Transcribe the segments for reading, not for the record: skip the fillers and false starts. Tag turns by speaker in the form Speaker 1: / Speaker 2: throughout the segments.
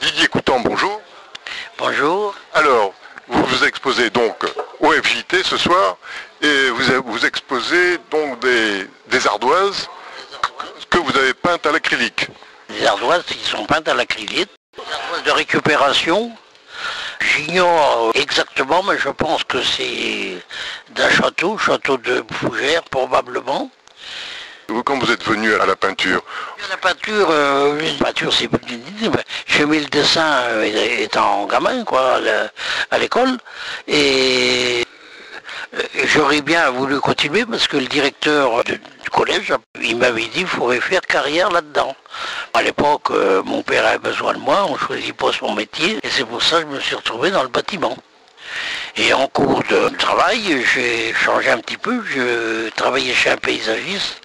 Speaker 1: Didier Coutan, bonjour.
Speaker 2: Bonjour.
Speaker 1: Alors, vous vous exposez donc au FJT ce soir et vous exposez donc des ardoises que vous avez peintes à l'acrylique.
Speaker 2: Les ardoises qui sont peintes à l'acrylique. Les ardoises de récupération, j'ignore exactement, mais je pense que c'est d'un château de Fougères probablement.
Speaker 1: Quand vous êtes venu à la peinture,
Speaker 2: La peinture c'est j'ai mis le dessin étant gamin quoi à l'école et j'aurais bien voulu continuer parce que le directeur du collège, il m'avait dit qu'il faudrait faire carrière là-dedans. À l'époque, mon père avait besoin de moi, on ne choisit pas son métier, et c'est pour ça que je me suis retrouvé dans le bâtiment. Et en cours de travail, j'ai changé un petit peu, je travaillais chez un paysagiste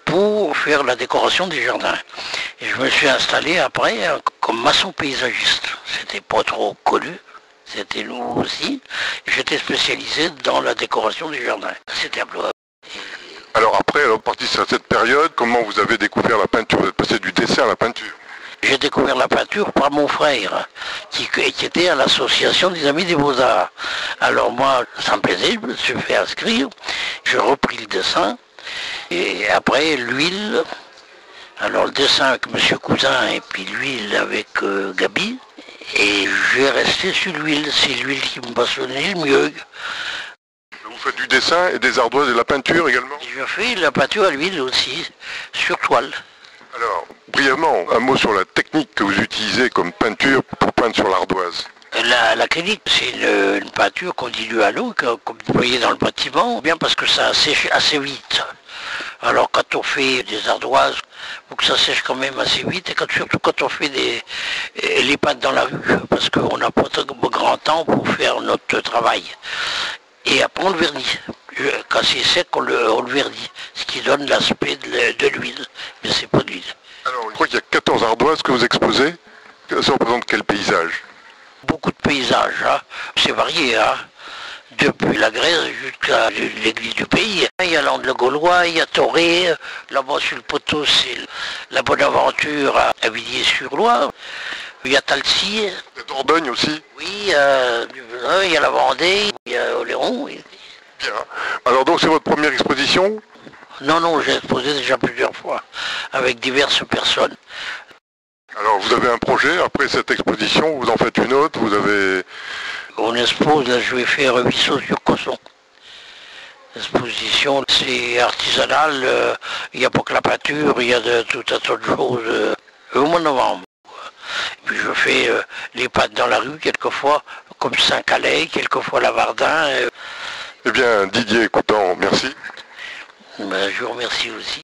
Speaker 2: pour faire la décoration des jardins. Et je me suis installé après comme maçon paysagiste. C'était pas trop connu. C'était nous aussi. J'étais spécialisé dans la décoration du jardin. C'était un peu...
Speaker 1: alors après, à partir de cette période, comment vous avez découvert la peinture? Vous êtes passé du dessin à la peinture.
Speaker 2: J'ai découvert la peinture par mon frère, qui était à l'association des Amis des Beaux-Arts. Alors moi, ça me plaisait, je me suis fait inscrire, j'ai repris le dessin, et après l'huile, alors le dessin avec M. Cousin, et puis l'huile avec Gabi, et j'ai resté sur l'huile, c'est l'huile qui me passionnait le mieux.
Speaker 1: Vous faites du dessin et des ardoises et de la peinture également?
Speaker 2: Je fais la peinture à l'huile aussi, sur toile.
Speaker 1: Alors, brièvement, un mot sur la technique que vous utilisez comme peinture pour peindre sur l'ardoise.
Speaker 2: L'acrylique, c'est une peinture qu'on dilue à l'eau, comme vous voyez dans le bâtiment, bien parce que ça sèche assez vite. Alors quand on fait des ardoises, il faut que ça sèche quand même assez vite, et surtout quand on fait les peintes dans la rue, parce qu'on n'a pas de grand temps pour faire notre travail. Et après on le vernit. Quand c'est sec, on le vernit, ce qui donne l'aspect de l'huile, mais c'est pas de l'huile.
Speaker 1: Alors, je crois qu'il y a 14 ardoises que vous exposez. Ça représente quel paysage?
Speaker 2: Beaucoup de paysages, hein. C'est varié, hein. Depuis la Grèce jusqu'à l'église du pays. Il y a l'Angle-Gaulois, il y a Toré, là-bas sur le poteau c'est la Bonaventure à Villiers-sur-Loire. Il y a Talcy.
Speaker 1: Il y a Dordogne aussi.
Speaker 2: Oui, il y a la Vendée, il y a Oléron. Oui.
Speaker 1: Bien. Alors donc c'est votre première exposition?
Speaker 2: Non, j'ai exposé déjà plusieurs fois avec diverses personnes.
Speaker 1: Alors vous avez un projet, après cette exposition, vous en faites une autre, vous avez...
Speaker 2: On expose, là je vais faire Ruisseau sur Cosson. L'exposition c'est artisanal, il n'y a pas que la peinture, il y a tout un tas de choses au mois de novembre. Et puis je fais les pâtes dans la rue quelquefois, comme Saint-Calais, quelquefois Lavardin.
Speaker 1: Eh bien Didier Coutan, merci.
Speaker 2: Ben, je vous remercie aussi.